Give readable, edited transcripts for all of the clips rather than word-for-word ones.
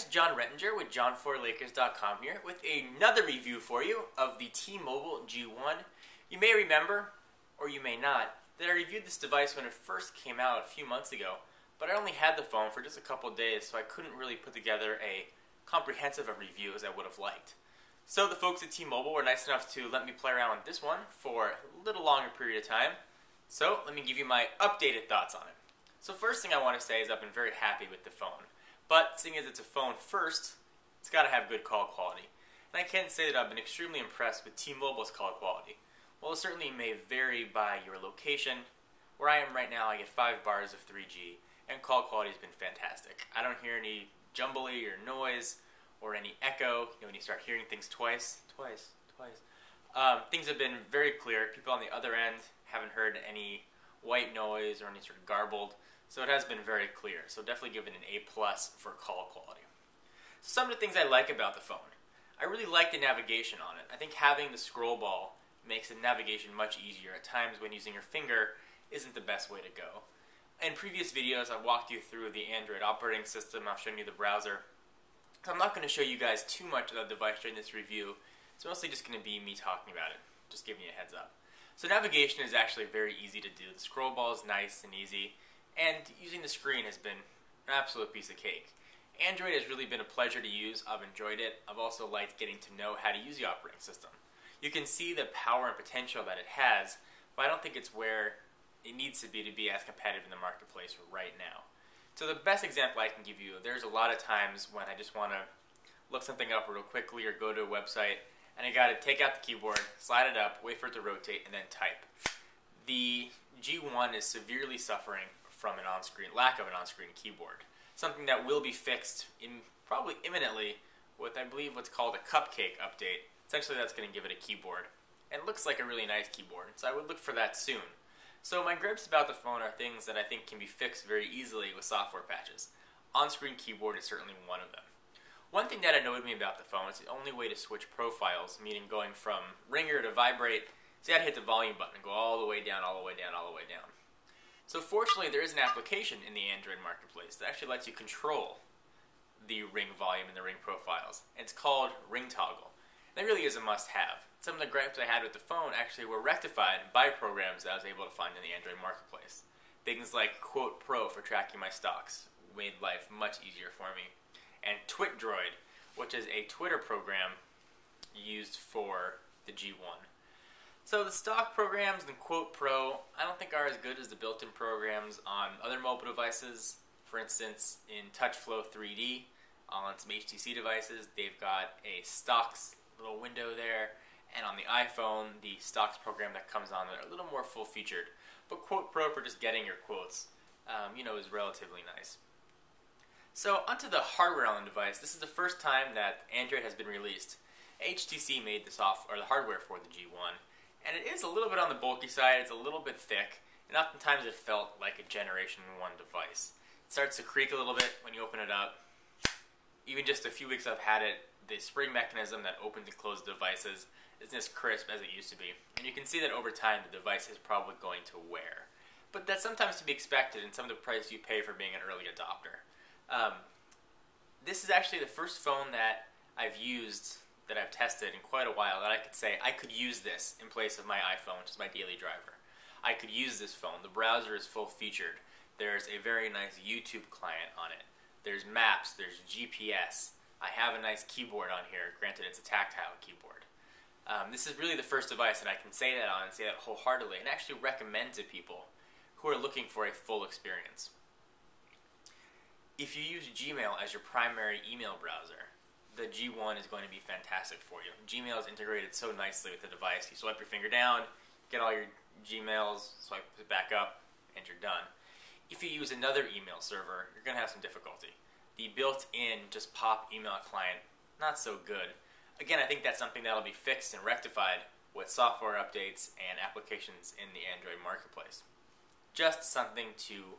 John Rettinger with John4Lakers.com here with another review for you of the T-Mobile G1. You may remember, or you may not, that I reviewed this device when it first came out a few months ago, but I only had the phone for just a couple days, so I couldn't really put together a comprehensive review as I would have liked. So the folks at T-Mobile were nice enough to let me play around with this one for a little longer period of time. So let me give you my updated thoughts on it. So first thing I want to say is I've been very happy with the phone. But seeing as it's a phone first, it's got to have good call quality. And I can say that I've been extremely impressed with T-Mobile's call quality. While it certainly may vary by your location, where I am right now I get 5 bars of 3G, and call quality has been fantastic. I don't hear any jumbly or noise or any echo. When you start hearing things twice. Things have been very clear. People on the other end haven't heard any white noise or any sort of garbled. So it has been very clear. So definitely give it an A+ for call quality. So some of the things I like about the phone. I really like the navigation on it. I think having the scroll ball makes the navigation much easier. At times when using your finger isn't the best way to go. In previous videos I've walked you through the Android operating system. I've shown you the browser. So I'm not going to show you guys too much of the device during this review. It's mostly just going to be me talking about it. Just giving you a heads up. So navigation is actually very easy to do. The scroll ball is nice and easy. And using the screen has been an absolute piece of cake. Android has really been a pleasure to use. I've enjoyed it. I've also liked getting to know how to use the operating system. You can see the power and potential that it has, but I don't think it's where it needs to be as competitive in the marketplace right now. So the best example I can give you, there's a lot of times when I just want to look something up real quickly or go to a website, and I got to take out the keyboard, slide it up, wait for it to rotate, and then type. The G1 is severely suffering from lack of an on-screen keyboard. Something that will be fixed probably imminently with, I believe, what's called a cupcake update. Essentially, that's going to give it a keyboard. And it looks like a really nice keyboard, so I would look for that soon. So my gripes about the phone are things that I think can be fixed very easily with software patches. On-screen keyboard is certainly one of them. One thing that annoyed me about the phone is the only way to switch profiles, meaning going from ringer to vibrate, so you had to hit the volume button and go all the way down, all the way down, all the way down. So fortunately, there is an application in the Android marketplace that actually lets you control the ring volume and the ring profiles. It's called Ring Toggle. That really is a must-have. Some of the gripes I had with the phone actually were rectified by programs that I was able to find in the Android marketplace. Things like Quote Pro for tracking my stocks made life much easier for me. And TwitDroid, which is a Twitter program used for the G1. So the stock programs in Quote Pro, I don't think are as good as the built-in programs on other mobile devices. For instance, in TouchFlow 3D on some HTC devices, they've got a stocks little window there, and on the iPhone, the stocks program that comes on there are a little more full-featured. But Quote Pro for just getting your quotes, is relatively nice. So onto the hardware on the device. This is the first time that Android has been released. HTC made the hardware for the G1. And it is a little bit on the bulky side, it's a little bit thick, and oftentimes it felt like a Generation 1 device. It starts to creak a little bit when you open it up. Even just a few weeks I've had it, the spring mechanism that opens and closes devices isn't as crisp as it used to be. And you can see that over time the device is probably going to wear. But that's sometimes to be expected in some of the price you pay for being an early adopter. This is actually the first phone that I've tested in quite a while that I could say I could use this in place of my iPhone, which is my daily driver. I could use this phone. The browser is full featured. There's a very nice YouTube client on it. There's maps, there's GPS. I have a nice keyboard on here. Granted, it's a tactile keyboard. This is really the first device that I can say that on and say that wholeheartedly and actually recommend to people who are looking for a full experience. If you use Gmail as your primary email browser, the G1 is going to be fantastic for you. Gmail is integrated so nicely with the device. You swipe your finger down, get all your Gmails, swipe it back up, and you're done. If you use another email server, you're going to have some difficulty. The built-in just pop email client, not so good. Again, I think that's something that'll be fixed and rectified with software updates and applications in the Android marketplace. Just something to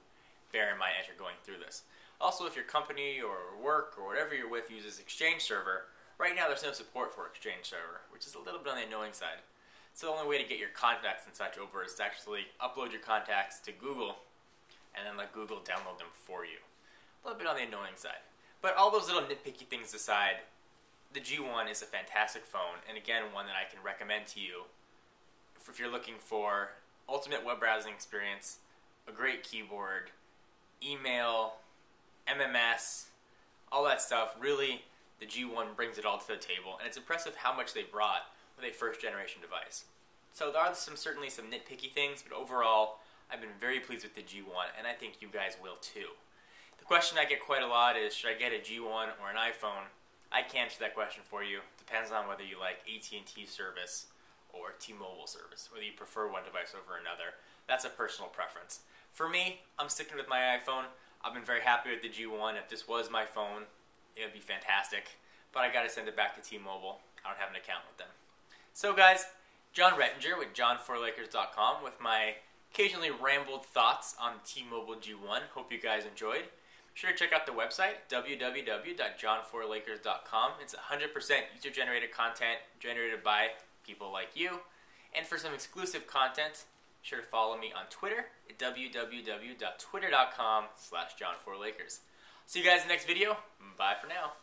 bear in mind as you're going through this. Also, if your company or work or whatever you're with uses Exchange Server, right now there's no support for Exchange Server, which is a little bit on the annoying side. So the only way to get your contacts and such over is to actually upload your contacts to Google and then let Google download them for you. A little bit on the annoying side. But all those little nitpicky things aside, the G1 is a fantastic phone, and again, one that I can recommend to you if you're looking for ultimate web browsing experience, a great keyboard, email, MMS, all that stuff. Really, the G1 brings it all to the table, and it's impressive how much they brought with a first-generation device. So there are certainly some nitpicky things, but overall, I've been very pleased with the G1, and I think you guys will too. The question I get quite a lot is, should I get a G1 or an iPhone? I can't answer that question for you. Depends on whether you like AT&T service or T-Mobile service, whether you prefer one device over another. That's a personal preference. For me, I'm sticking with my iPhone. I've been very happy with the G1. If this was my phone, it would be fantastic. But I gotta send it back to T-Mobile. I don't have an account with them. So guys, John Rettinger with john4lakers.com with my occasionally rambled thoughts on the T-Mobile G1. Hope you guys enjoyed. Be sure to check out the website, www.john4lakers.com. It's 100% user-generated content generated by people like you. And for some exclusive content, be sure to follow me on Twitter at www.twitter.com/John4Lakers. See you guys in the next video. Bye for now.